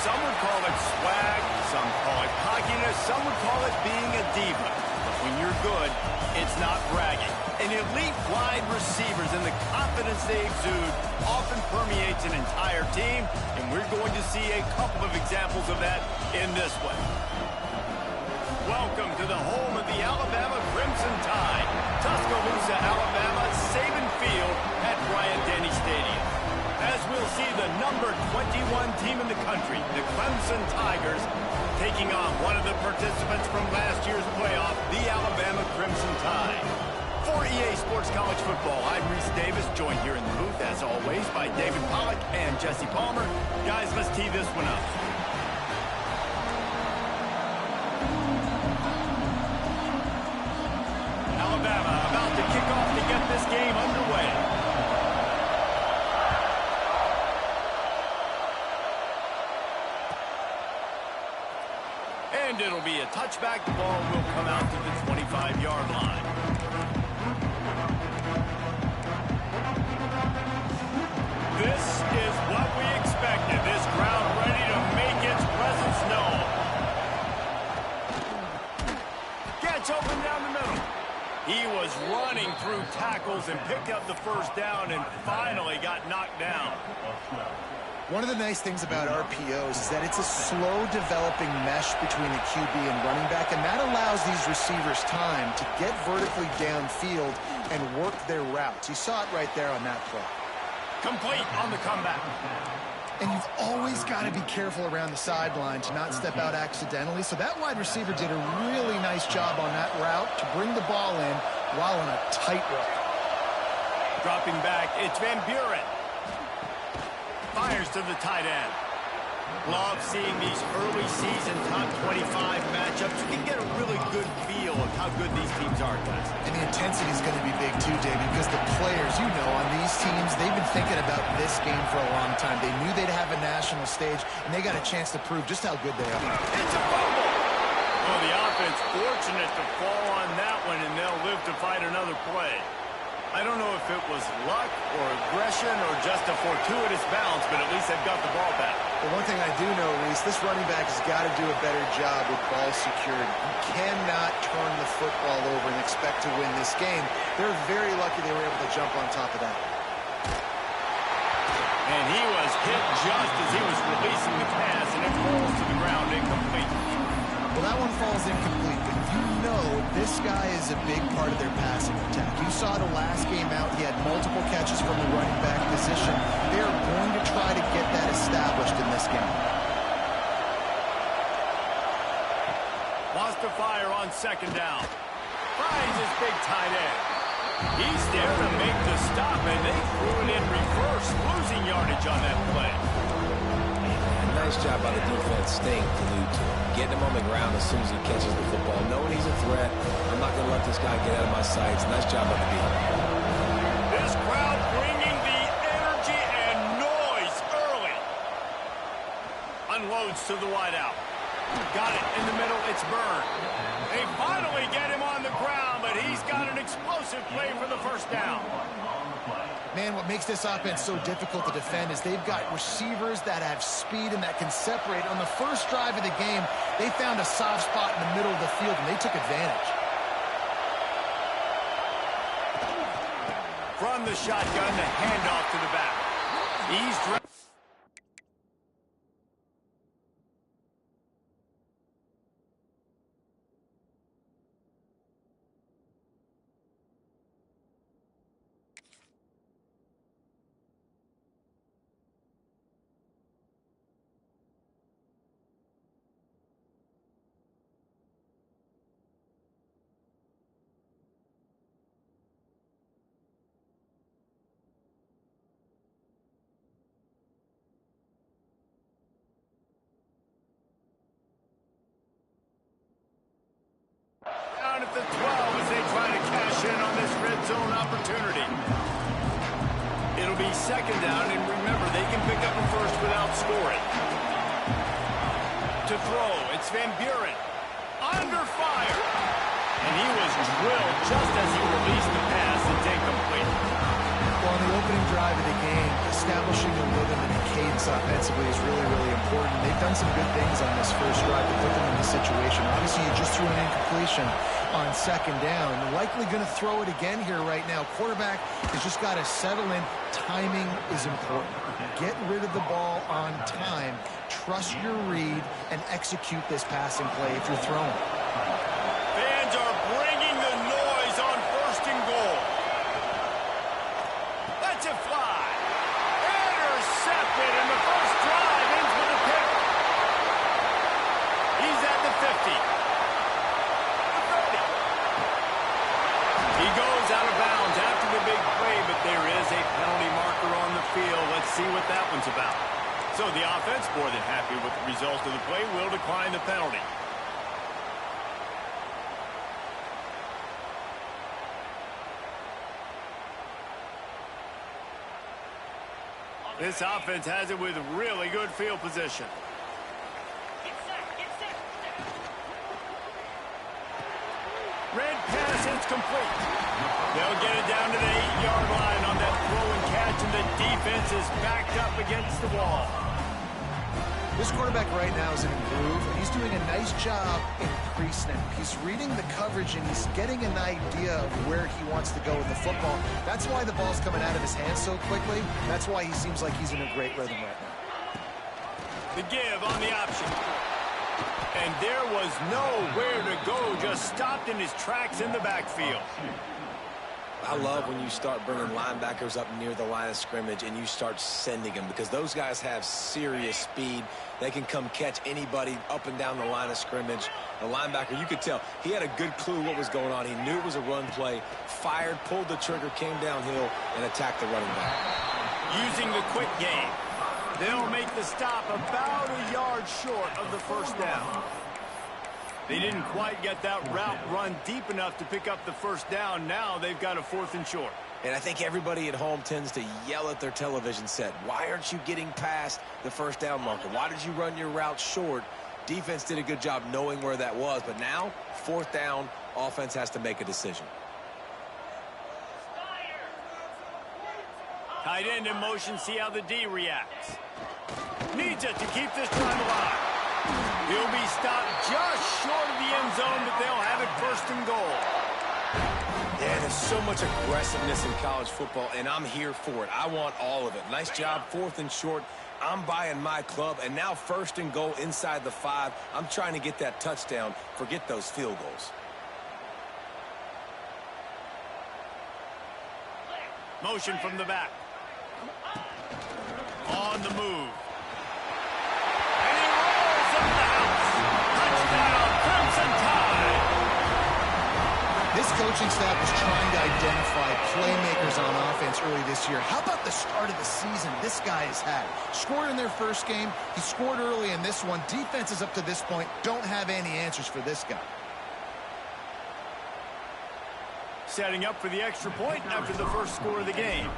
Some would call it swag, some call it cockiness, some would call it being a diva. But when you're good, it's not bragging. An elite wide receivers and the confidence they exude often permeates an entire team, and we're going to see a couple of examples of that in this one. Welcome to the home of the Alabama Crimson Tide, Tuscaloosa, Alabama, Saban Field at Bryant-Denny Stadium. As we'll see the number 21 team in the country, the Clemson Tigers, taking on one of the participants from last year's playoff, the Alabama Crimson Tide. For EA Sports College Football, I'm Reese Davis, joined here in the booth, as always, by David Pollack and Jesse Palmer. Guys, let's tee this one up. Alabama about to kick off to get this game underway. And it'll be a touchback. The ball will come out to the 25-yard line. This is what we expected. This crowd ready to make its presence known. Gets open down the middle. He was running through tackles and picked up the first down and finally got knocked down. One of the nice things about RPOs is that it's a slow-developing mesh between the QB and running back, and that allows these receivers time to get vertically downfield and work their routes. You saw it right there on that play. Complete on the comeback. And you've always got to be careful around the sideline to not step out accidentally, so that wide receiver did a really nice job on that route to bring the ball in while on a tightrope. Dropping back, it's Van Buren. Fires to the tight end. Love seeing these early season top 25 matchups. You can get a really good feel of how good these teams are, guys. And the intensity is going to be big too, David, because the players, you know, on these teams, they've been thinking about this game for a long time. They knew they'd have a national stage, and they got a chance to prove just how good they are. It's a fumble! Well, the offense fortunate to fall on that one, and they'll live to fight another play. I don't know if it was luck or aggression or just a fortuitous bounce, but at least they've got the ball back. The one thing I do know, Reese, this running back has got to do a better job with ball security. You cannot turn the football over and expect to win this game. They're very lucky they were able to jump on top of that. And he was hit just as he was releasing the pass, and it falls to the ground incomplete. Well, that one falls incomplete, but you know this guy is a big part of their passing attack. You saw the last game out, he had multiple catches from the running back position. They are going to try to get that established in this game. Wants to fire on second down. Finds his big tight end. He's there to make the stop, and they threw it in reverse, losing yardage on that play. Nice job by the defense staying glued to him. Getting him on the ground as soon as he catches the football. Knowing he's a threat, I'm not going to let this guy get out of my sights. Nice job by the defense. This crowd bringing the energy and noise early. Unloads to the wideout. Got it in the middle. It's Byrne. They finally get him on the ground, but he's got an explosive play for the first down. Man, what makes this offense so difficult to defend is they've got receivers that have speed and that can separate. On the first drive of the game, they found a soft spot in the middle of the field, and they took advantage. From the shotgun, the handoff to the back. He's at the 12 as they try to cash in on this red zone opportunity. It'll be second down, and remember, they can pick up a first without scoring. To throw, it's Van Buren. Under fire. And he was drilled just as he released the pass. It's incomplete. Well, on the opening drive of the game, establishing a rhythm and a cadence offensively is really, really important. They've done some good things on this first drive to put them in this situation. Obviously, you just threw an incompletion on second down. Likely going to throw it again here right now. Quarterback has just got to settle in. Timing is important. Get rid of the ball on time. Trust your read and execute this passing play if you're throwing. Fans are bringing the noise on 1st and goal. Let's it fly. Intercepted, and the first drive ends with a pick. He's at the 50. The 30. He goes out of bounds after the big play, but there is a penalty marker on the field. Let's see what that one's about. So the offense, more than happy with the result of the play, will decline the penalty. This offense has it with really good field position. Red pass, it's complete. They'll get it down to the 8-yard line on that throw and catch, and the defense is backed up against the wall. This quarterback right now is in a groove, and he's doing a nice job in pre-snap. He's reading the coverage, and he's getting an idea of where he wants to go with the football. That's why the ball's coming out of his hands so quickly. That's why he seems like he's in a great rhythm right now. The give on the option. And there was nowhere to go, just stopped in his tracks in the backfield. I love when you start bringing linebackers up near the line of scrimmage and you start sending them, because those guys have serious speed. They can come catch anybody up and down the line of scrimmage. The linebacker, you could tell, he had a good clue what was going on. He knew it was a run play, fired, pulled the trigger, came downhill, and attacked the running back. Using the quick game, they'll make the stop about a yard short of the first down. They didn't quite get that route run deep enough to pick up the first down. Now they've got a 4th and short. And I think everybody at home tends to yell at their television set, why aren't you getting past the first down marker? Why did you run your route short? Defense did a good job knowing where that was, but now 4th down, offense has to make a decision. Tight end in motion, see how the D reacts. Needs it to keep this drive alive. He'll be stopped just short of the end zone, but they'll have it 1st and goal. Yeah, there's so much aggressiveness in college football, and I'm here for it. I want all of it. Nice job, 4th and short. I'm buying my club, and now 1st and goal inside the 5. I'm trying to get that touchdown. Forget those field goals. Motion from the back. On the move. And he rolls up the house. Touchdown, Crimson Tide. This coaching staff was trying to identify playmakers on offense early this year. How about the start of the season this guy has had? Scored in their first game. He scored early in this one. Defenses up to this point don't have any answers for this guy. Setting up for the extra point after the first score of the game.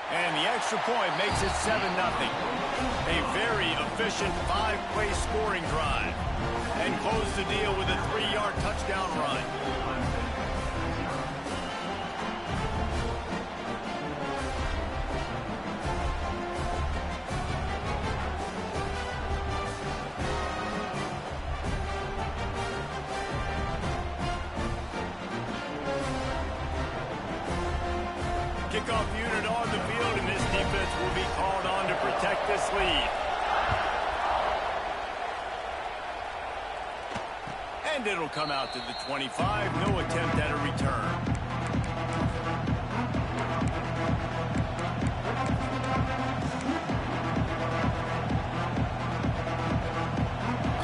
And the extra point makes it 7-0. A very efficient 5-play scoring drive. And close the deal with a 3-yard touchdown run. Kickoff unit on the field, and this defense will be called on to protect this lead. And it'll come out to the 25. No attempt at a return.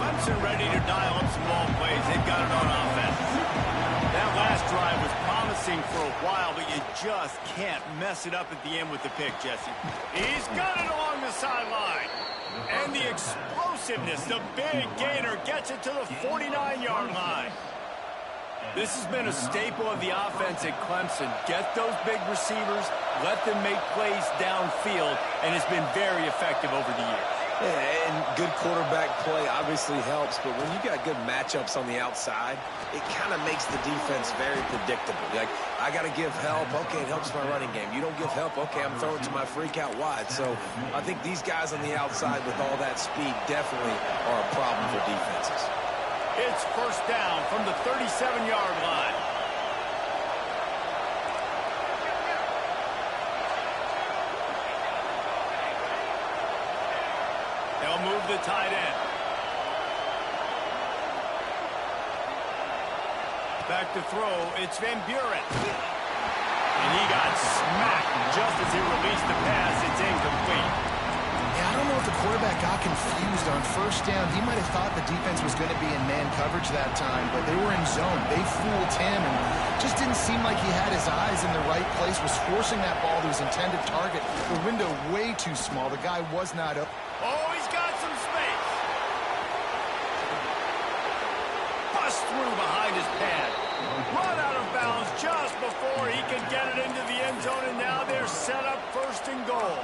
Clemson ready to dial up some ball plays. They've got it on offense. That last drive was promising for a while, but you just can't mess it up at the end with the pick, Jesse. He's got it along the sideline. And the explosiveness, the big gainer, gets it to the 49-yard line. This has been a staple of the offense at Clemson. Get those big receivers, let them make plays downfield, and it's been very effective over the years. Yeah, and good quarterback play obviously helps, but when you got good matchups on the outside, it kind of makes the defense very predictable. Like, I got to give help. Okay, it helps my running game. You don't give help. Okay, I'm throwing to my freak out wide. So I think these guys on the outside with all that speed definitely are a problem for defenses. It's first down from the 37-yard line. They'll move the tight end. Back to throw, it's Van Buren. And he got smacked just as he released the pass. It's incomplete. Yeah, I don't know if the quarterback got confused on first down. He might have thought the defense was going to be in man coverage that time, but they were in zone. They fooled him and just didn't seem like he had his eyes in the right place, was forcing that ball to his intended target. The window way too small. The guy was not up. Oh, he's got some space. Bust through behind his pad. Run out of bounds just before he could get it into the end zone, and now they're set up first and goal.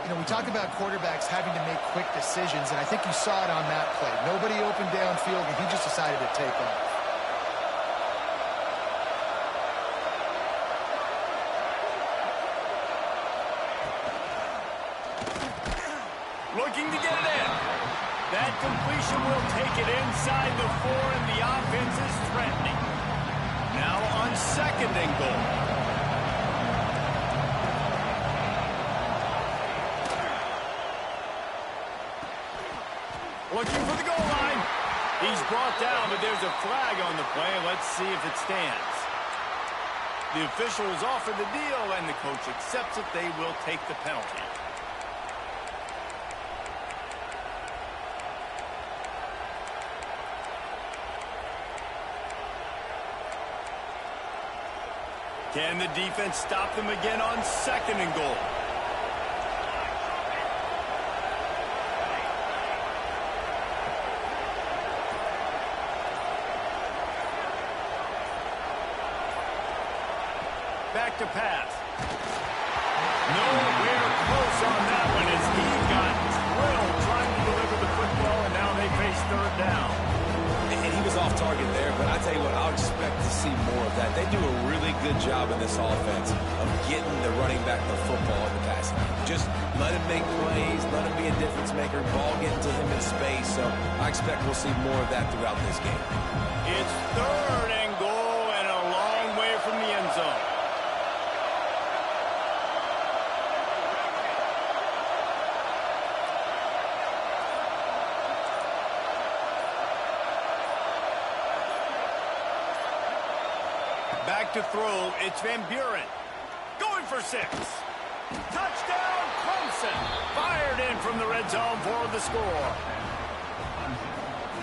You know, we talk about quarterbacks having to make quick decisions, and I think you saw it on that play. Nobody opened downfield, and he just decided to take off. Looking to get it in. That completion will take it inside the 4, and the offense is threatening. Now on second and goal. Looking for the goal line. He's brought down, but there's a flag on the play. Let's see if it stands. The officials offer the deal, and the coach accepts it. They will take the penalty. Can the defense stop them again on second and goal? Back to pass. Nowhere close on that one as he got drilled trying to deliver the football, and now they face third down. And he was off target there, but I tell you what, I'll expect to see more of that. They do a really good job in this offense of getting the running back the football in the passing game. Just let him make plays, let him be a difference maker, ball getting to him in space. So I expect we'll see more of that throughout this game. It's third and goal and a long way from the end zone. Back to throw, it's Van Buren. Going for 6. Touchdown, Clemson. Fired in from the red zone for the score.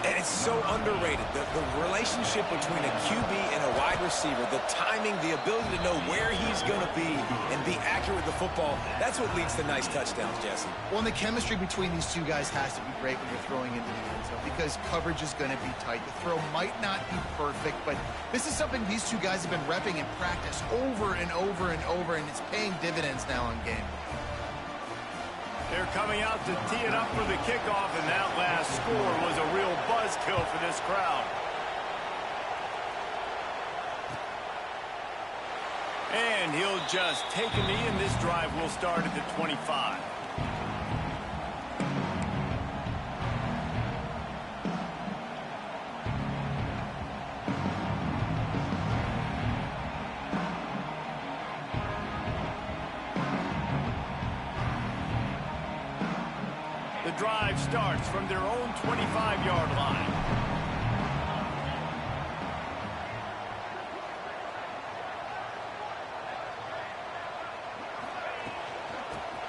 And it's so underrated. The relationship between a QB and a wide receiver, the timing, the ability to know where he's going to be and be accurate with the football, that's what leads to nice touchdowns, Jesse. Well, and the chemistry between these two guys has to be great when you're throwing into the end zone because coverage is going to be tight. The throw might not be perfect, but this is something these two guys have been repping in practice over and over and over, and it's paying dividends now in game. They're coming out to tee it up for the kickoff, and that last score was a real buzzkill for this crowd. And he'll just take a knee, and this drive will start at the 25. The drive starts from their own 25-yard line.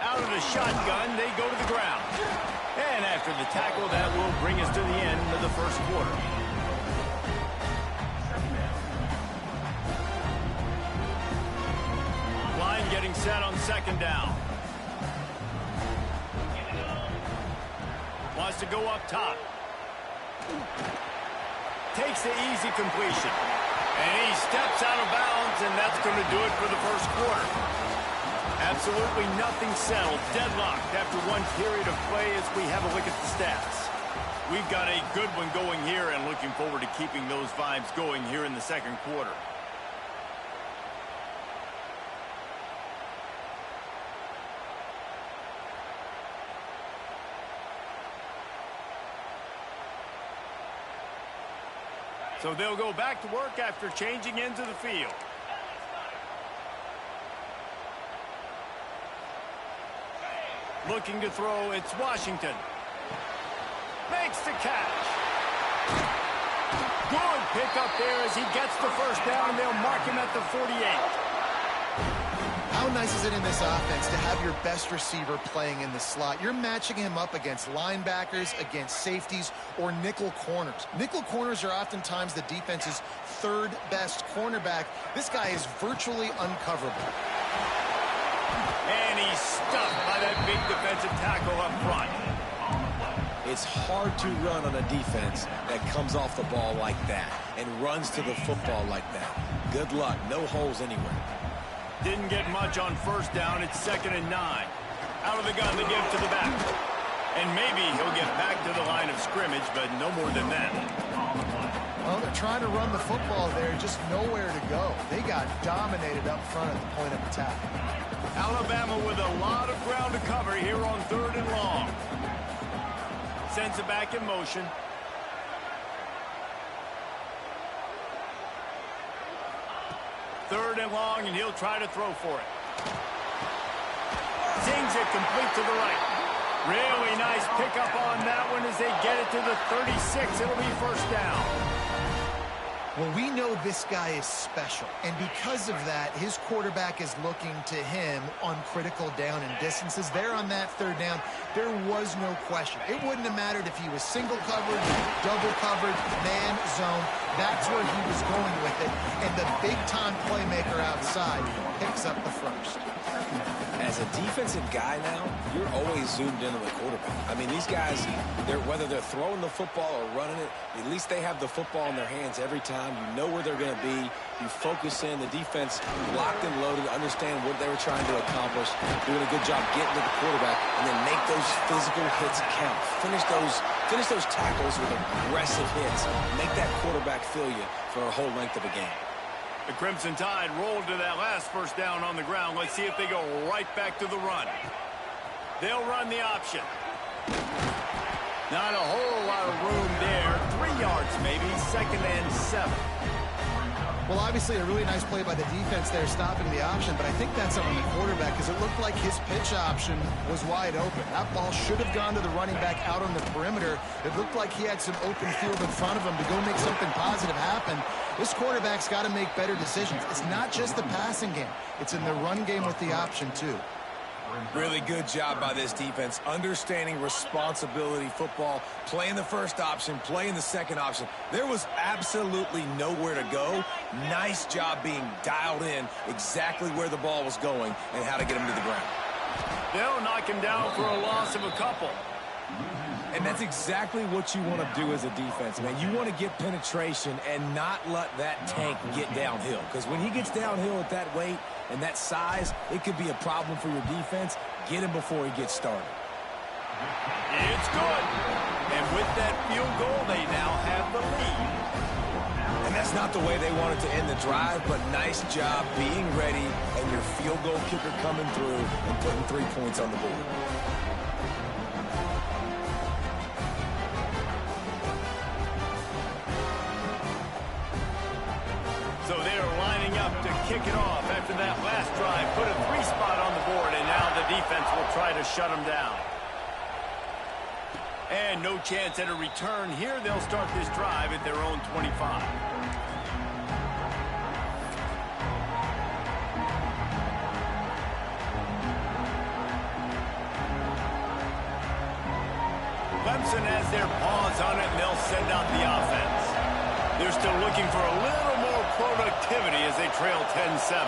Out of the shotgun, they go to the ground. And after the tackle, that will bring us to the end of the first quarter. Line getting set on second down. Wants to go up top. Takes the easy completion. And he steps out of bounds, and that's going to do it for the first quarter. Absolutely nothing settled. Deadlocked after one period of play as we have a look at the stats. We've got a good one going here and looking forward to keeping those vibes going here in the second quarter. So they'll go back to work after changing into the field. Looking to throw, it's Washington. Makes the catch. Good pick up there as he gets the first down, and they'll mark him at the 48. How nice is it in this offense to have your best receiver playing in the slot? You're matching him up against linebackers, against safeties, or nickel corners. Nickel corners are oftentimes the defense's third best cornerback. This guy is virtually uncoverable. And he's stuffed by that big defensive tackle up front. It's hard to run on a defense that comes off the ball like that and runs to the football like that. Good luck. No holes anywhere. Didn't get much on first down. It's 2nd and 9. Out of the gun to give to the back. And maybe he'll get back to the line of scrimmage, but no more than that. Well, they're trying to run the football there, just nowhere to go. They got dominated up front at the point of attack. Alabama with a lot of ground to cover here on 3rd and long. Sends it back in motion. Third and long, and he'll try to throw for it. Zings it complete to the right. Really nice pickup on that one as they get it to the 36. It'll be first down. Well, we know this guy is special, and because of that, his quarterback is looking to him on critical down and distances. There on that 3rd down, there was no question. It wouldn't have mattered if he was single covered, double covered, man, zone. That's where he was going with it, and the big-time playmaker outside picks up the first. As a defensive guy now, you're always zoomed in on the quarterback. I mean, these guys, whether they're throwing the football or running it, at least they have the football in their hands every time. You know where they're going to be. You focus in. The defense locked and loaded, understand what they were trying to accomplish, doing a good job getting to the quarterback, and then make those physical hits count. Finish those tackles with aggressive hits. Make that quarterback feel you for a whole length of a game. The Crimson Tide rolled to that last first down on the ground. Let's see if they go right back to the run. They'll run the option. Not a whole lot of room there. 3 yards maybe, 2nd and 7. Well, obviously a really nice play by the defense there stopping the option, but I think that's on the quarterback because it looked like his pitch option was wide open. That ball should have gone to the running back out on the perimeter. It looked like he had some open field in front of him to go make something positive happen. This quarterback's got to make better decisions. It's not just the passing game. It's in the run game with the option, too. Really good job by this defense, understanding responsibility football, playing the first option, playing the second option. There was absolutely nowhere to go. Nice job being dialed in exactly where the ball was going and how to get him to the ground. They'll knock him down for a loss of a couple. And that's exactly what you want to do as a defense, man. You want to get penetration and not let that tank get downhill. Because when he gets downhill at that weight and that size, it could be a problem for your defense. Get him before he gets started. It's good. And with that field goal, they now have the lead. And that's not the way they wanted to end the drive, but nice job being ready and your field goal kicker coming through and putting 3 points on the board. So they're lining up to kick it off after that last drive. Put a 3 spot on the board, and now the defense will try to shut them down. And no chance at a return here. They'll start this drive at their own 25. Clemson has their paws on it, and they'll send out the offense. They're still looking for a little more productivity as they trail 10-7.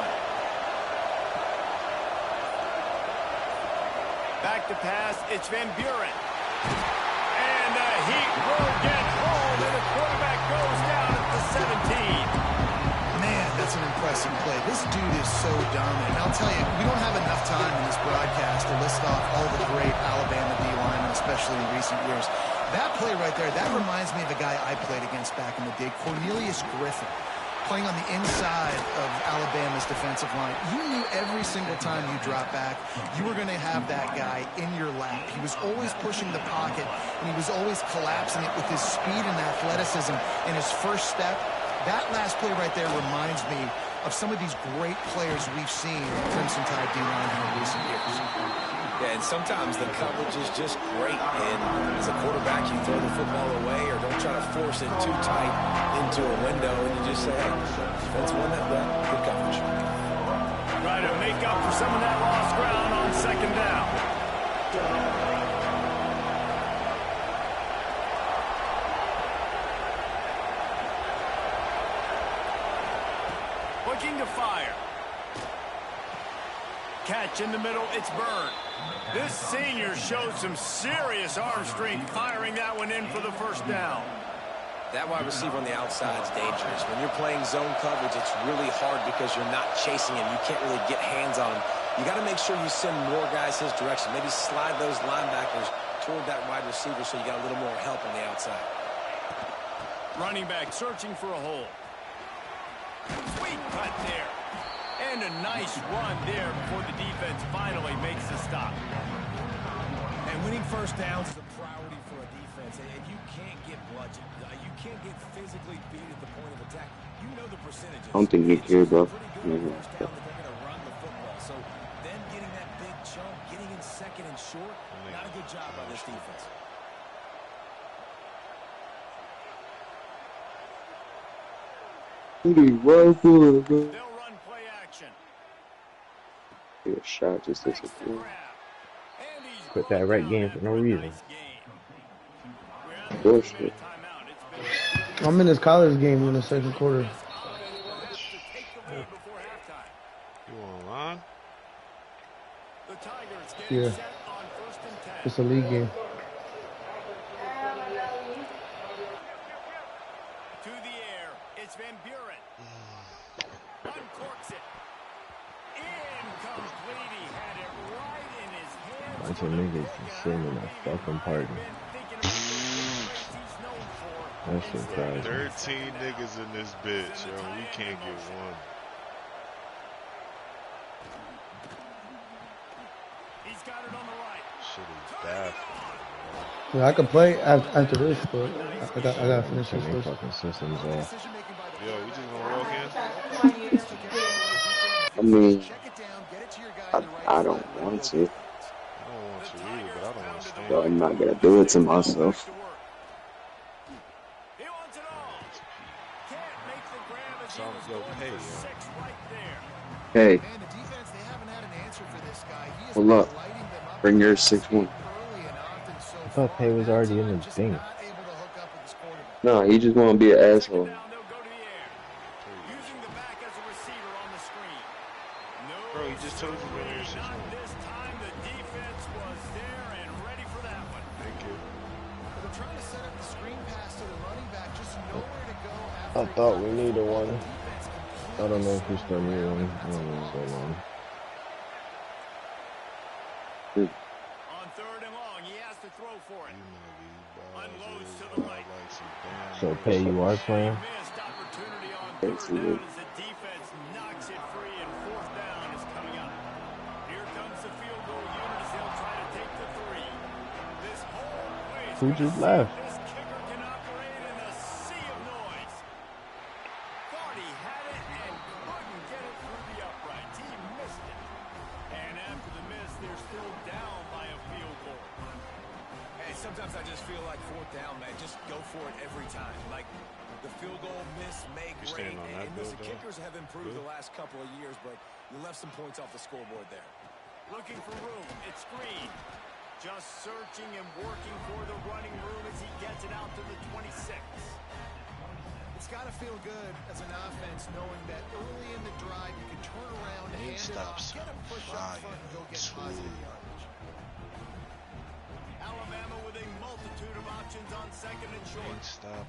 Back to pass, it's Van Buren. And the heat will get home, and the quarterback goes down at the 17. Man, the that's an impressive play. This dude is so dominant. And I'll tell you, we don't have enough time in this broadcast to list off all the great Alabama D-linemen, especially in recent years. That play right there, that reminds me of a guy I played against back in the day, Cornelius Griffin, playing on the inside of Alabama's defensive line. You knew every single time you drop back, you were going to have that guy in your lap. He was always pushing the pocket, and he was always collapsing it with his speed and athleticism and his first step. That last play right there reminds me of some of these great players we've seen in Crimson Tide D-line in recent years. Yeah, and sometimes the coverage is just great. And as a quarterback, you throw the football away or don't try to force it too tight into a window, and you just say, hey, defense won that, good coverage. Try to make up for some of that lost ground on second down. Looking to fire. Catch in the middle, it's Byrd. This senior showed some serious arm strength firing that one in for the first down. That wide receiver on the outside is dangerous. When you're playing zone coverage, it's really hard because you're not chasing him. You can't really get hands on him. You got to make sure you send more guys his direction. Maybe slide those linebackers toward that wide receiver so you got a little more help on the outside. Running back searching for a hole. Sweet cut there. And a nice run there before the defense finally makes the stop. And winning first downs is a priority for a defense, and you can't get bludgeoned. You can't get physically beat at the point of attack. You know the percentages. I don't think Nick here, bro. They're going to run the football. So then getting that big chunk, getting in second and short, not a good job by this defense. Well good, bro. They'll run play action. A shot just disappeared. Put that right game for no reason. Bullshit. I'm in this college game in the second quarter. You online? Yeah. It's a league game. To the air, it's Van Buren. Uncorks it. Incomplete. He had it right in his hands. Bunch of niggas just sitting in a fucking party. That shit crazy. 13 niggas in this bitch, yo. We can't get one. He's got it on the right. Shit is baffling. Yeah, I can play after this, but I gotta finish this Turn their first. fucking systems off. Yo, we just gonna walk in? I mean, I don't want to. I don't want to either, but I don't want to stand. But I'm not gonna do it to myself. He wants it all. Can't make the grab as he So, was yo, going hey, for yo. 6 right there. Hey, Man, the defense, they haven't had an answer for this guy. He is hold up. lighting them up Bring your 6-1. early and often so I thought Pay was far. already in the Just thing. not able to hook up with his quarterback. No, he just wanna be an asshole. Down, they'll go to the air. Using the back as a receiver on the screen. No, Bro, he just told you earlier, not 6-1. this time. The defense was there and ready for that one. Thank you. They're trying to set up the screen pass to the running back, just nowhere to go I after thought we needed one. defense I don't know if we still need one. I don't know what's going on. On 3rd and long, he has to throw for it. Unloads to the right. So Pay, you are playing? Missed opportunity on Thanks, 3rd down Lou. as the defense knocks it free and 4th down is coming up. Here comes the field goal unit as they'll try to take the 3. This whole place Who just left? This kicker can operate in a sea of noise. Thought he had it and couldn't get it through the uprights. He missed it. And after the miss, they're still down by a field goal. Hey, sometimes I just feel like 4th down, man. Just go for it every time. Like the field goal, miss, make, You great. standing on that And listen, build, though? kickers have improved the last couple of years, but you left some points off the scoreboard there. Looking for room. It's Green. Just searching and working for the running room as he gets it out to the 26. It's got to feel good as an offense knowing that early in the drive you can turn around, hand it stops off, get a push up front, and go get positive yardage. Alabama with a multitude of options on 2nd and short. Can't stop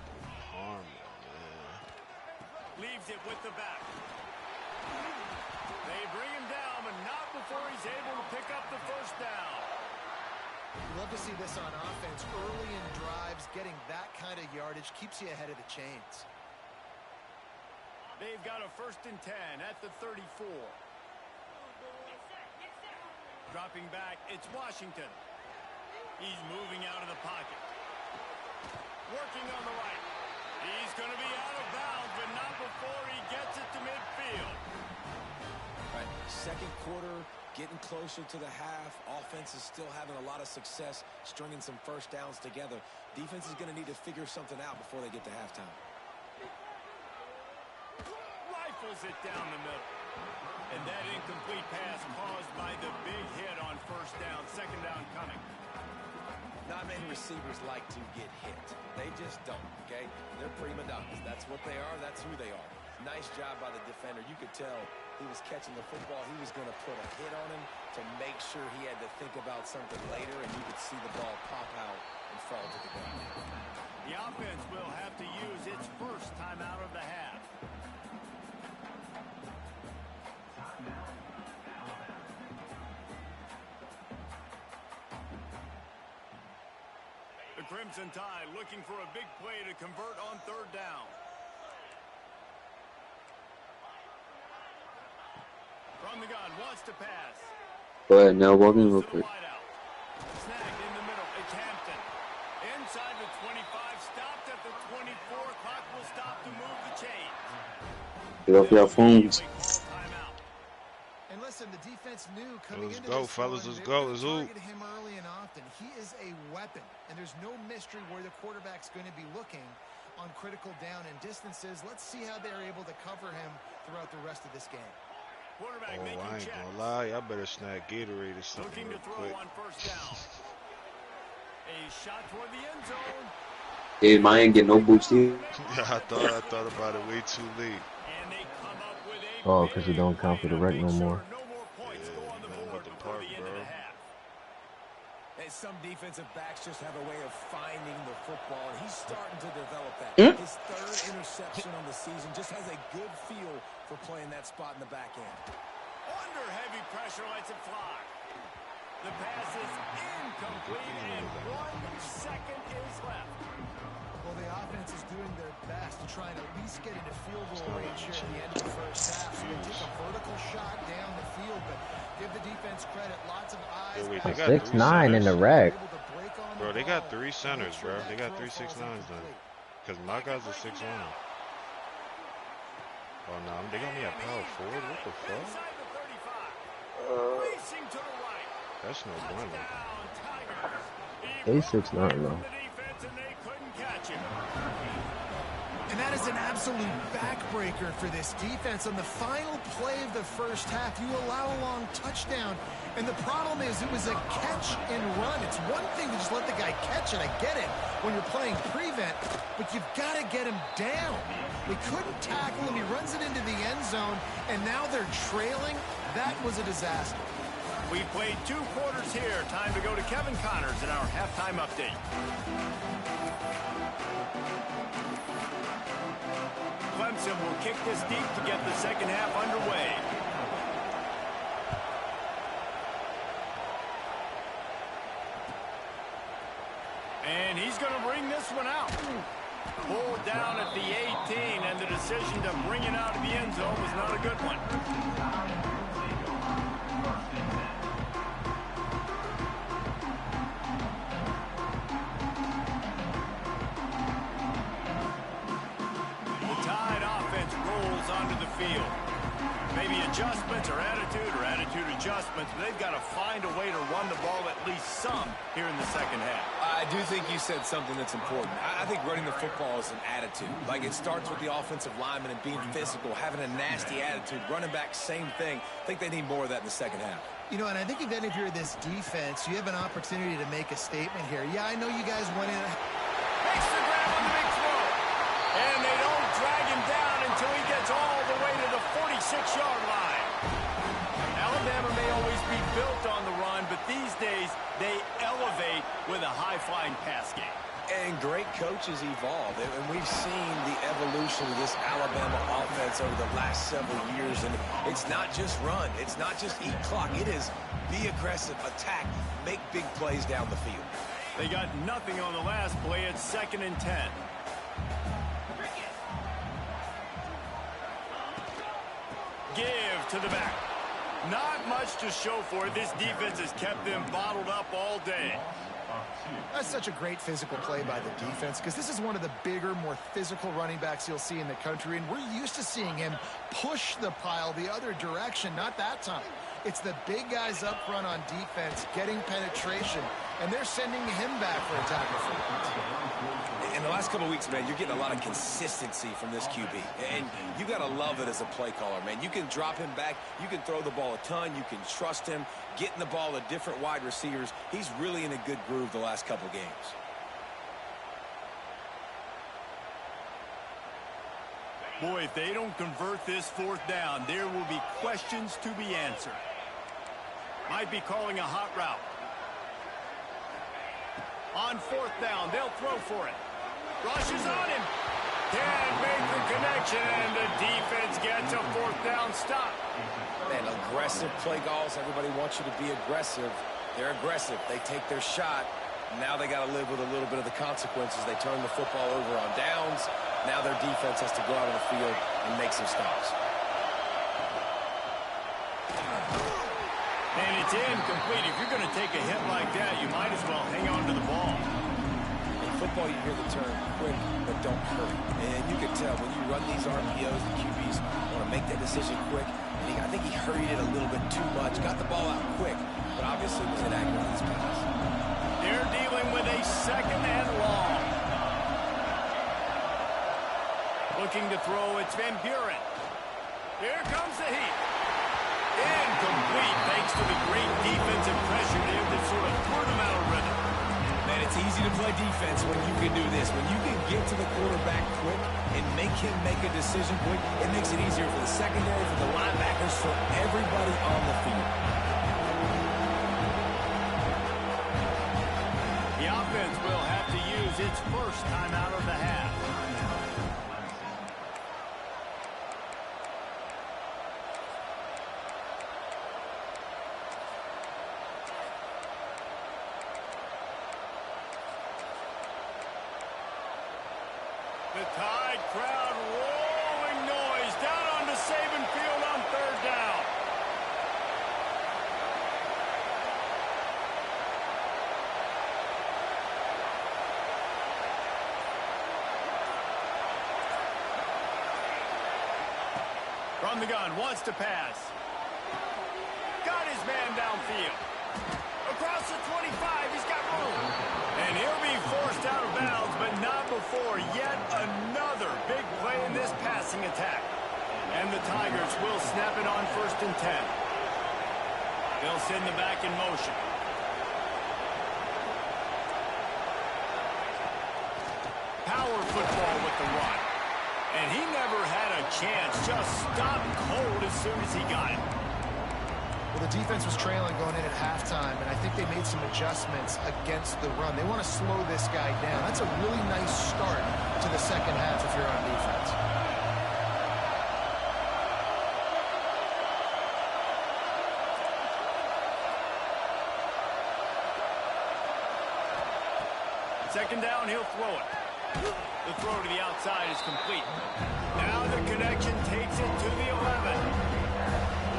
harm, man. Leaves it with the back. They bring him down, but not before he's able to pick up the first down. You love to see this on offense. Early in drives, getting that kind of yardage keeps you ahead of the chains. They've got a 1st and 10 at the 34. Dropping back, it's Washington. He's moving out of the pocket. Working on the right. He's going to be out of bounds, but not before he gets it to midfield. All right, second quarter, getting closer to the half. Offense is still having a lot of success stringing some first downs together. Defense is going to need to figure something out before they get to halftime. Rifles it down the middle. And that incomplete pass caused by the big hit on first down. Second down coming. Not many receivers like to get hit. They just don't, okay? They're prima donnas. That's what they are. That's who they are. Nice job by the defender. You could tell he was catching the football. He was going to put a hit on him to make sure he had to think about something later, and you could see the ball pop out and fall to the ground. The offense will have to use its first time out of the half. The Crimson Tide looking for a big play to convert on 3rd down. From the gun, wants to pass. Go ahead, now walk in real quick. Snagged in the middle, it's Hampton. Inside the 25, stopped at the 24. Clock will stop to move the chain. Get off your phones. And listen, the defense knew coming Let's into go, this fellas. one, Let's they go. were Let's gonna hoop. target him early and often. He is a weapon, and there's no mystery where the quarterback's going to be looking on critical down and distances. Let's see how they're able to cover him throughout the rest of this game. Quarterback Oh, making I ain't checks. gonna lie. I better snag Gatorade or something Looking to real throw quick. on 1st down. A shot toward the end zone. Hey, mine ain't get no boost here. I thought about it way too late. And they come up with a Oh, because it don't big count for play the to rec make no sure more. no more points Yeah, go on the nothing board but the before park, the end of bro. the half. And some defensive backs just have a way of finding the football, and he's starting to develop that. His 3rd interception on the season, just has a good feel for playing that spot in the back end. Under heavy pressure, lets it fly. The pass is incomplete, and 1 second is left. Well, the offense is doing their best to try and at least get into field goal range here at the end of the first half. So they take a vertical shot down the field, but give the defense credit. Lots of eyes. Yo, wait, A they got 6'9" in the centers. rack. Bro, they got 3 centers, bro. They got 3 6'9s done. Because my guy's a 6'1. Oh, no, they got me at power forward? What the fuck? Inside the 35. Racing to the right. That's no bueno. Touchdown, Tigers. He They broke 6'9" away from though. the defense, and they couldn't catch him. And that is an absolute backbreaker for this defense. On the final play of the first half, you allow a long touchdown. And the problem is it was a catch and run. It's one thing to just let the guy catch it. I get it when you're playing prevent, but you've got to get him down. They couldn't tackle him. He runs it into the end zone, and now they're trailing. That was a disaster. We played 2 quarters here. Time to go to Kevin Connors in our halftime update. Clemson will kick this deep to get the second half underway. And he's going to bring this one out. Pulled down at the 18, and the decision to bring it out of the end zone was not a good one. The Tide offense rolls onto the field. Maybe adjustments or attitude adjustments, but they've got to find a way to run the ball at least some here in the second half. I do think you said something that's important. I think running the football is an attitude. Like, it starts with the offensive lineman and being physical, having a nasty attitude. Running back, same thing. I think they need more of that in the second half. You know, and I think even if you're this defense, you have an opportunity to make a statement here. Yeah, I know you guys went in. Makes the grab on the big throw. And they don't drag him down until he gets all the way to the 46-yard line. Alabama may always be built on the run, but these days they elevate with a high-flying pass game. And great coaches evolve, and we've seen the evolution of this Alabama offense over the last several years, and it's not just run, it's not just eat clock, it is be aggressive, attack, make big plays down the field. They got nothing on the last play. It's 2nd and 10. Give to the back. Not much to show for it. This defense has kept them bottled up all day. That's such a great physical play by the defense because this is one of the bigger, more physical running backs you'll see in the country, and we're used to seeing him push the pile the other direction. Not that time. It's the big guys up front on defense getting penetration, and they're sending him back for a tackle for loss. In the last couple of weeks, man, you're getting a lot of consistency from this QB, and you got to love it as a play caller, man. You can drop him back, you can throw the ball a ton, you can trust him, getting the ball to different wide receivers. He's really in a good groove the last couple games. Boy, if they don't convert this 4th down, there will be questions to be answered. Might be calling a hot route. On 4th down, they'll throw for it. Rushes on him. Can't make the connection, and the defense gets a 4th down stop. Man, aggressive play calls. Everybody wants you to be aggressive. They're aggressive. They take their shot. Now they got to live with a little bit of the consequences. They turn the football over on downs. Now their defense has to go out on the field and make some stops. And it's incomplete. If you're going to take a hit like that, you might as well hang on to the ball. In football, you hear the term quick, but don't hurry. And you can tell when you run these RPOs, the QBs want to make that decision quick. And I think he hurried it a little bit too much. Got the ball out quick, but obviously was inaccurate in his pass. They're dealing with a 2nd and long. Looking to throw, it's Van Buren. Here comes the heat. Incomplete, thanks to the great defensive pressure there that sort of threw them out of rhythm. Man, it's easy to play defense when you can do this. When you can get to the quarterback quick and make him make a decision quick, it makes it easier for the secondary, for the linebackers, for everybody on the field. The offense will have to use its first time out of the half. The Tide crowd rolling noise down onto Saban Field on 3rd down. From the gun, wants to pass. Got his man downfield. Across the 25, he's got room. And he'll be forced out of bounds, but not before yet another big play in this passing attack. And the Tigers will snap it on 1st and 10. They'll send the back in motion. Power football with the run. And he never had a chance, just stopped cold as soon as he got it. Well, the defense was trailing going in at halftime, and I think they made some adjustments against the run. They want to slow this guy down. That's a really nice start to the 2nd half if you're on defense. Second down, he'll throw it. The throw to the outside is complete. Now the connection takes it to the 11.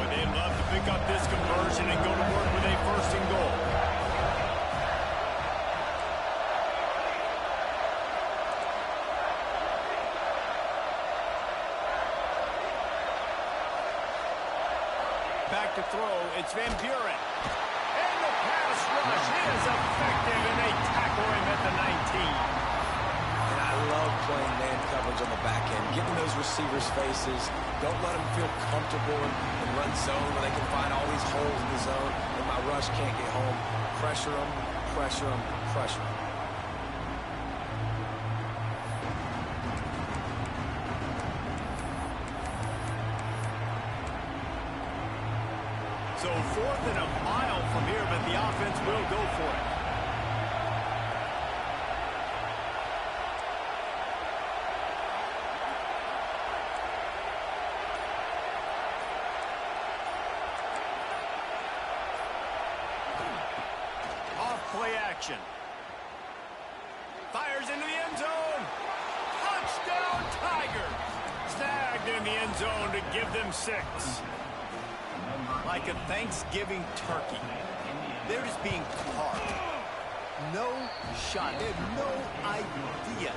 They'd love to pick up this conversion and go to work with a 1st and goal. Back to throw, it's Van Buren. And the pass rush is effective, and they tackle him at the 19. And I love playing man coverage on the back end, getting those receivers' faces. Don't let them feel comfortable in run zone where they can find all these holes in the zone and my rush can't get home. Pressure them, pressure them, pressure them. So 4th and a mile from here, but the offense will go for it. action. Fires into the end zone. Touchdown, Tigers. Snagged in the end zone to give them 6. Like a Thanksgiving turkey. They're just being carved. No shot. They have no idea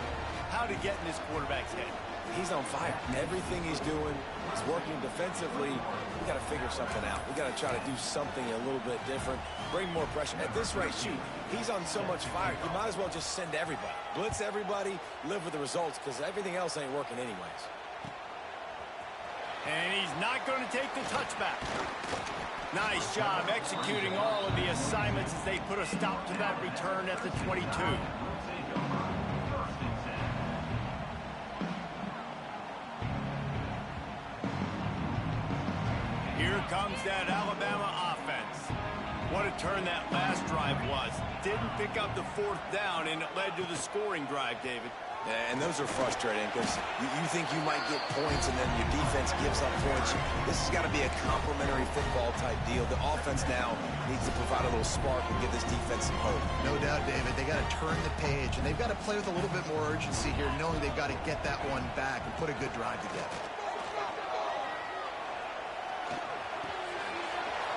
how to get in this quarterback's head. He's on fire. Everything he's doing is working defensively. We got to figure something out. We got to try to do something a little bit different. Bring more pressure. At this rate, shoot, he's on so much fire, you might as well just send everybody. Blitz everybody, live with the results, because everything else ain't working anyways. And he's not going to take the touchback. Nice job executing all of the assignments as they put a stop to that return at the 22. Here comes that Alabama offense. What a turn that last drive was. Didn't pick up the 4th down, and it led to the scoring drive, David. Yeah, and those are frustrating because you think you might get points and then your defense gives up points. This has got to be a complementary football type deal. The offense now needs to provide a little spark and give this defense some hope. No doubt, David. They got to turn the page, and they've got to play with a little bit more urgency here, knowing they've got to get that one back and put a good drive together.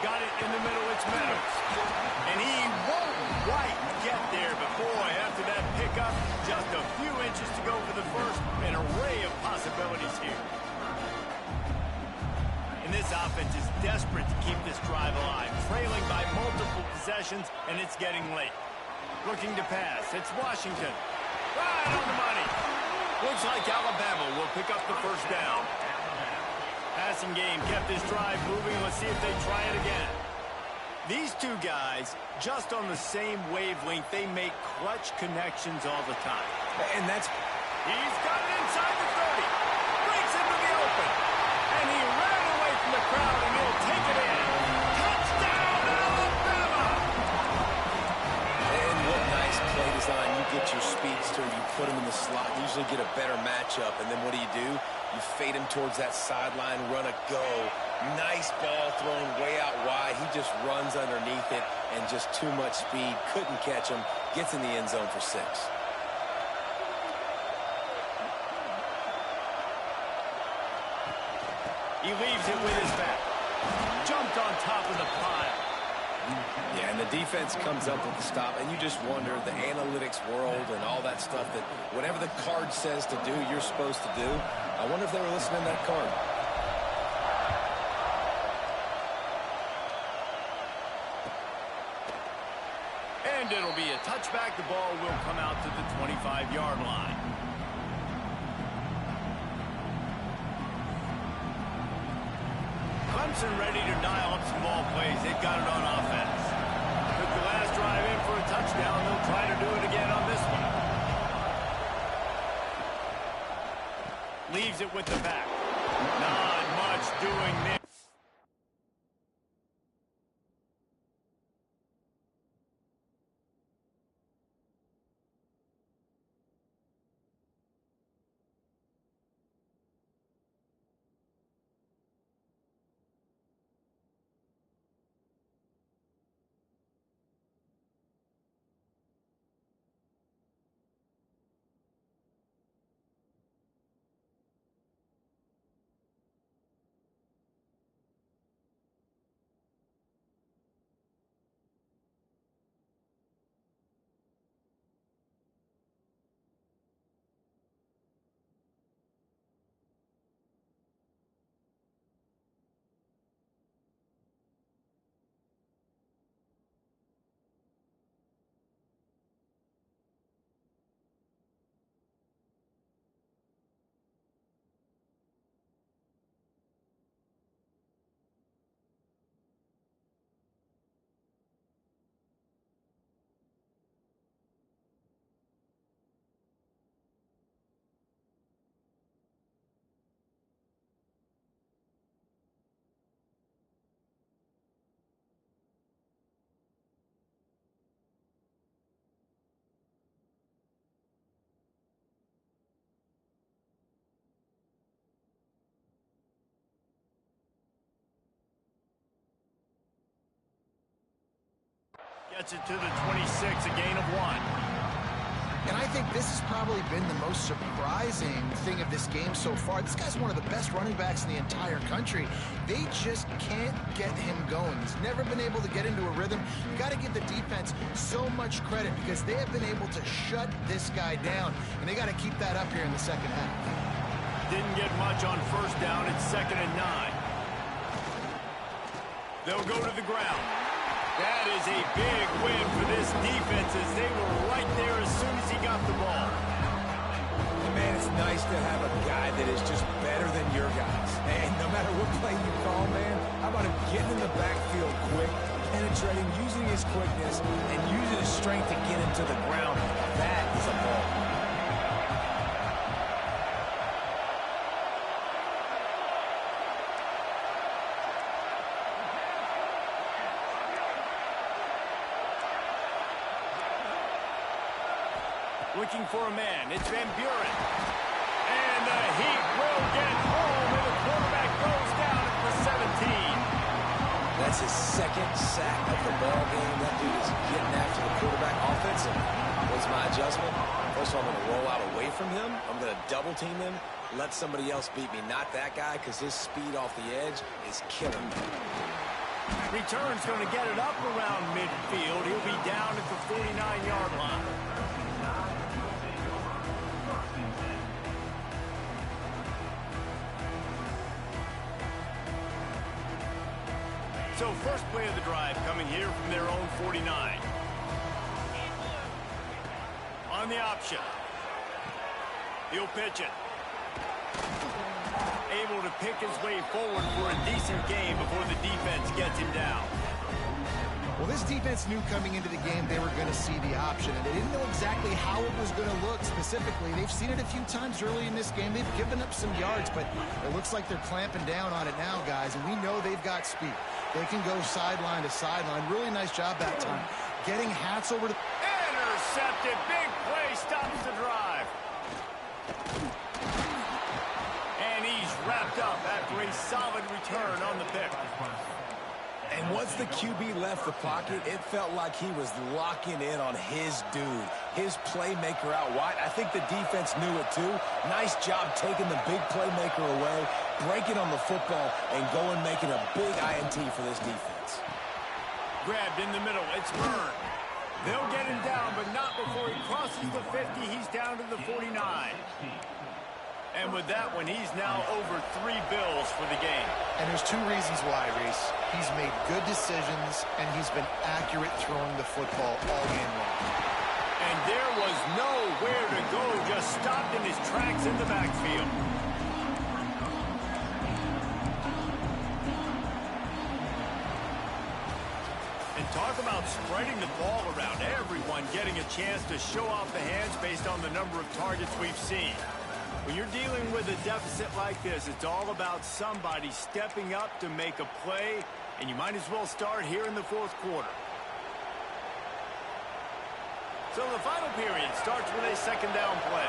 Got it in the middle, it's Meadows. And he won't quite get there, but boy, after that pickup, just a few inches to go for the first. An array of possibilities here. And this offense is desperate to keep this drive alive, trailing by multiple possessions, and it's getting late. Looking to pass, it's Washington. Right on the money. Looks like Alabama will pick up the first down. Passing game kept this drive moving. Let's see if they try it again. These two guys, just on the same wavelength, they make clutch connections all the time. And that's... He's got it inside the 30. Breaks into the open. And he ran away from the crowd, and he'll take it in. Touchdown, Alabama! And what nice play design. You get your speedster, you put him in the slot, usually get a better matchup, and then what do? You fade him towards that sideline, run a go. Nice ball thrown way out wide. He just runs underneath it and just too much speed. Couldn't catch him. Gets in the end zone for 6. He leaves it with his back. Jumped on top of the pile. Yeah, and the defense comes up with the stop, and you just wonder, the analytics world and all that stuff, that whatever the card says to do, you're supposed to do. I wonder if they were listening to that card. And it'll be a touchback. The ball will come out to the 25-yard line. Clemson ready to dial up some ball plays. They've got it on offense. Took the last drive in for a touchdown. They'll try to do it again on this one. Leaves it with the back. Not much doing there. Gets it to the 26, a gain of 1. And I think this has probably been the most surprising thing of this game so far. This guy's one of the best running backs in the entire country. They just can't get him going. He's never been able to get into a rhythm. You got to give the defense so much credit because they have been able to shut this guy down, and they got to keep that up here in the second half. Didn't get much on first down. It's 2nd and 9. They'll go to the ground. That is a big win for this defense as they were right there as soon as he got the ball. And man, it's nice to have a guy that is just better than your guys. And no matter what play you call, man, how about him getting in the backfield quick, penetrating, using his quickness, and using his strength to get him to the ground. That is a ball. Looking for a man. It's Van Buren. And the Heat will get home, and the quarterback goes down at the 17. That's his 2nd sack of the ball game. That dude is getting after the quarterback offensive. What's my adjustment? First of all, I'm going to roll out away from him. I'm going to double team him, let somebody else beat me. Not that guy, because his speed off the edge is killing me. Return's going to get it up around midfield. He'll be down at the 49-yard line. So first play of the drive coming here from their own 49. On the option. He'll pitch it. Able to pick his way forward for a decent game before the defense gets him down. Well, this defense knew coming into the game they were going to see the option, and they didn't know exactly how it was going to look specifically. They've seen it a few times early in this game. They've given up some yards, but it looks like they're clamping down on it now, guys, and we know they've got speed. They can go sideline to sideline. Really nice job that time. Getting Hats over to... Intercepted. Big play stops the drive. And he's wrapped up after a solid return on the pick. And once the QB left the pocket, it felt like he was locking in on his dude, his playmaker out wide. I think the defense knew it too. Nice job taking the big playmaker away, breaking on the football, and going making a big INT for this defense. Grabbed in the middle. It's Byrne. They'll get him down, but not before he crosses the 50. He's down to the 49. And with that one, he's now over 3 bills for the game. And there's 2 reasons why, Reese. He's made good decisions, and he's been accurate throwing the football all game long. And there was nowhere to go, just stopped in his tracks in the backfield. And talk about spreading the ball around, everyone getting a chance to show off the hands based on the number of targets we've seen. When you're dealing with a deficit like this, it's all about somebody stepping up to make a play, and you might as well start here in the 4th quarter. So the final period starts with a 2nd down play.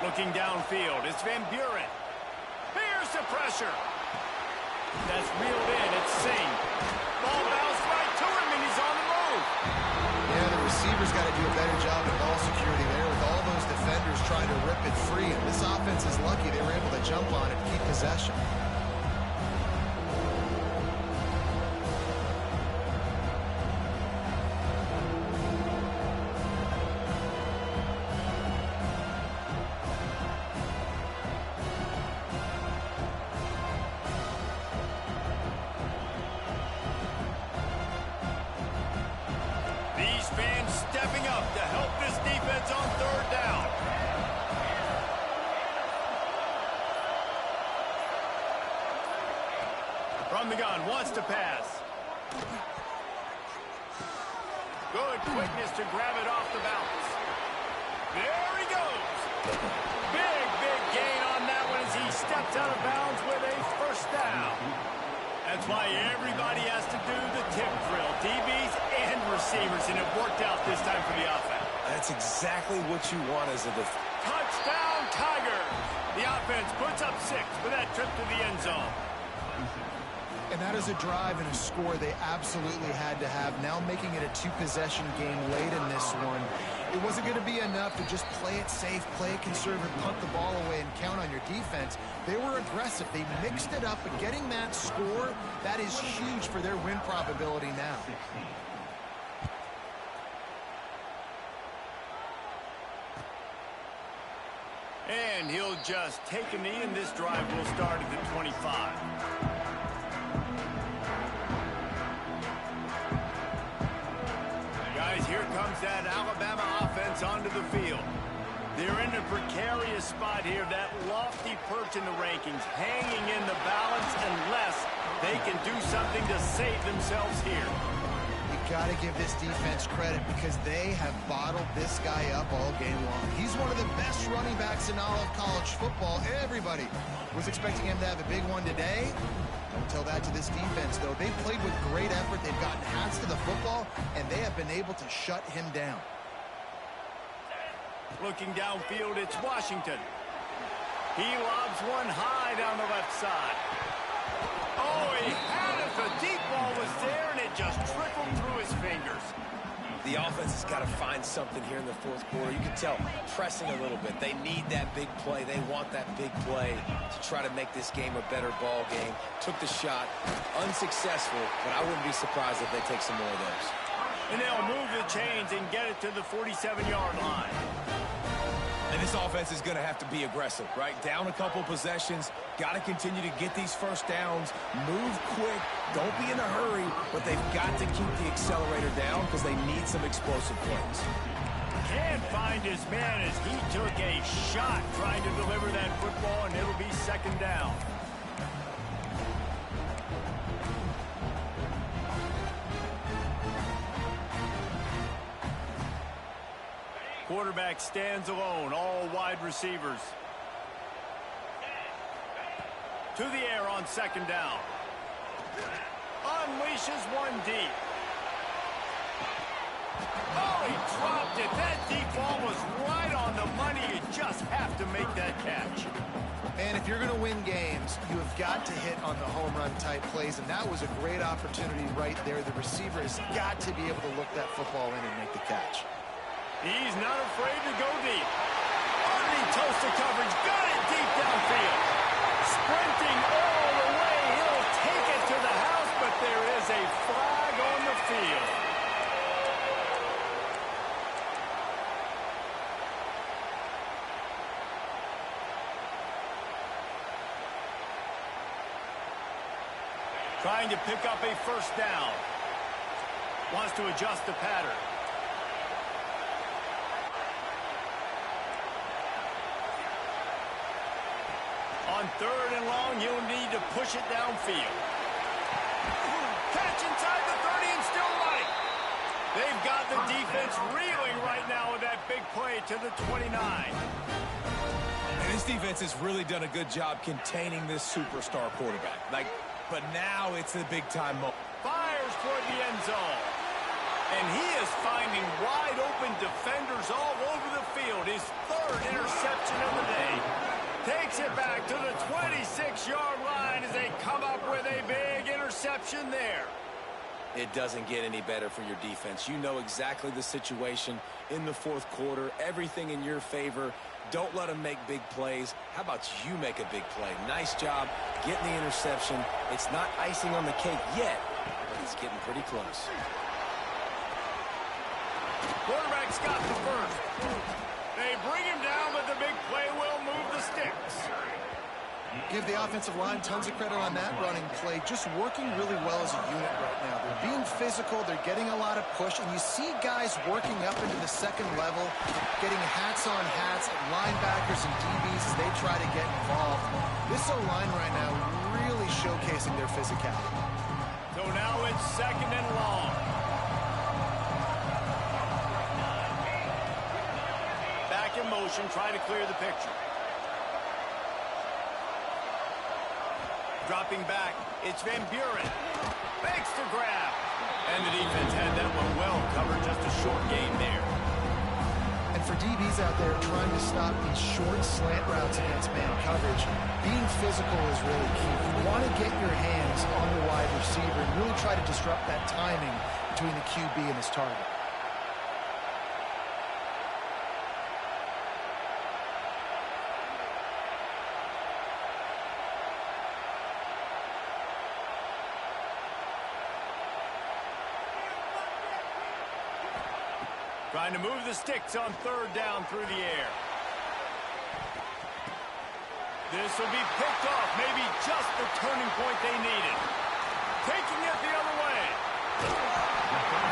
Looking downfield, it's Van Buren. Here's the pressure. That's reeled in, it's Singh. Ball bounced right to him, and he's on the move. Yeah, the receiver's got to do a better job of ball security there with all those defenders trying to rip it free. And this offense is lucky they were able to jump on it and keep possession. Fans stepping up to help this defense on 3rd down. From the gun, wants to pass. Good quickness to grab it off the bounce. There he goes. Big gain on that one as he steps out of bounds with a 1st down. That's why everybody has to do the tip drill, DBs and receivers, and it worked out this time for the offense. That's exactly what you want as a defense. Touchdown, Tigers! The offense puts up 6 for that trip to the end zone. And that is a drive and a score they absolutely had to have. Now making it a 2-possession game late in this one. It wasn't going to be enough to just play it safe, play it conservative, punt the ball away, and count on your defense. They were aggressive. They mixed it up, but getting that score, that is huge for their win probability now. And he'll just take a knee, and this drive will start at the 25. Guys, here comes that Alabama offense onto the field. They're in a precarious spot here, that lofty perch in the rankings, hanging in the balance unless they can do something to save themselves here. You got to give this defense credit because they have bottled this guy up all game long. He's one of the best running backs in all of college football. Everybody was expecting him to have a big one today. Don't tell that to this defense, though. They've played with great effort. They've gotten hats to the football, and they have been able to shut him down. Looking downfield, it's Washington. He lobs one high down the left side. Oh, he had it. The deep ball was there, and it just trickled through his fingers. The offense has got to find something here in the fourth quarter. You can tell pressing a little bit. They need that big play. They want that big play to try to make this game a better ball game. Took the shot, unsuccessful, but I wouldn't be surprised if they take some more of those. And they'll move the chains and get it to the 47-yard line. And this offense is going to have to be aggressive, right? Down a couple possessions, got to continue to get these first downs, move quick, don't be in a hurry, but they've got to keep the accelerator down because they need some explosive plays. Can't find his man as he took a shot trying to deliver that football, and it'll be second down. Quarterback stands alone, all wide receivers. To the air on second down. Unleashes one deep. Oh, he dropped it. That deep ball was right on the money. You just have to make that catch. And if you're going to win games, you have got to hit on the home run type plays, and that was a great opportunity right there. The receiver has got to be able to look that football in and make the catch. He's not afraid to go deep. Underneath toast of coverage, got it deep downfield. Sprinting all the way, he'll take it to the house, but there is a flag on the field. Trying to pick up a first down. Wants to adjust the pattern. On third and long, you'll need to push it downfield. Catch inside the 30 and still running. They've got the defense reeling right now with that big play to the 29. And this defense has really done a good job containing this superstar quarterback. But now it's the big-time moment. Fires toward the end zone. And he is finding wide-open defenders all over the field. His third interception of the day. Takes it back to the 26-yard line as they come up with a big interception there. It doesn't get any better for your defense. You know exactly the situation in the fourth quarter. Everything in your favor. Don't let them make big plays. How about you make a big play? Nice job getting the interception. It's not icing on the cake yet, but it's getting pretty close. Quarterback's got the first. They bring him down, but the big play will move the sticks. Give the offensive line tons of credit on that running play. Just working really well as a unit right now. They're being physical. They're getting a lot of push. And you see guys working up into the second level, getting hats on hats, linebackers and DBs as they try to get involved. This O-line right now really showcasing their physicality. So now it's second and long. Back in motion, trying to clear the picture. Dropping back, it's Van Buren. Makes the grab. And the defense had that one well covered, just a short gain there. And And for DBs out there trying to stop these short slant routes against man coverage, being physical is really key. You want to get your hands on the wide receiver and really try to disrupt that timing between the QB and his target. Trying to move the sticks on third down through the air. This will be picked off. Maybe just the turning point they needed. Taking it the other way.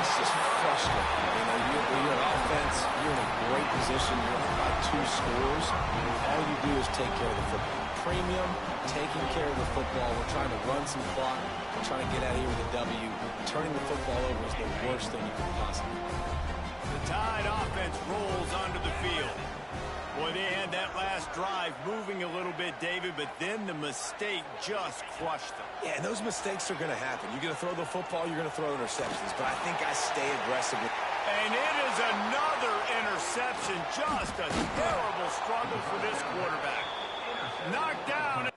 It's just frustrating. You know, you're an offense. You're in a great position. You're up by 2 scores. All you do is take care of the football. Premium, taking care of the football. We're trying to run some clock. We're trying to get out of here with a W. Turning the football over is the worst thing you can possibly do. The Tide offense rolls onto the field. Boy, they had that last drive moving a little bit, David, but then the mistake just crushed them. Yeah, and those mistakes are going to happen. You're going to throw the football, you're going to throw interceptions, but I think I stay aggressive. And it is another interception. Just a terrible struggle for this quarterback. Knocked down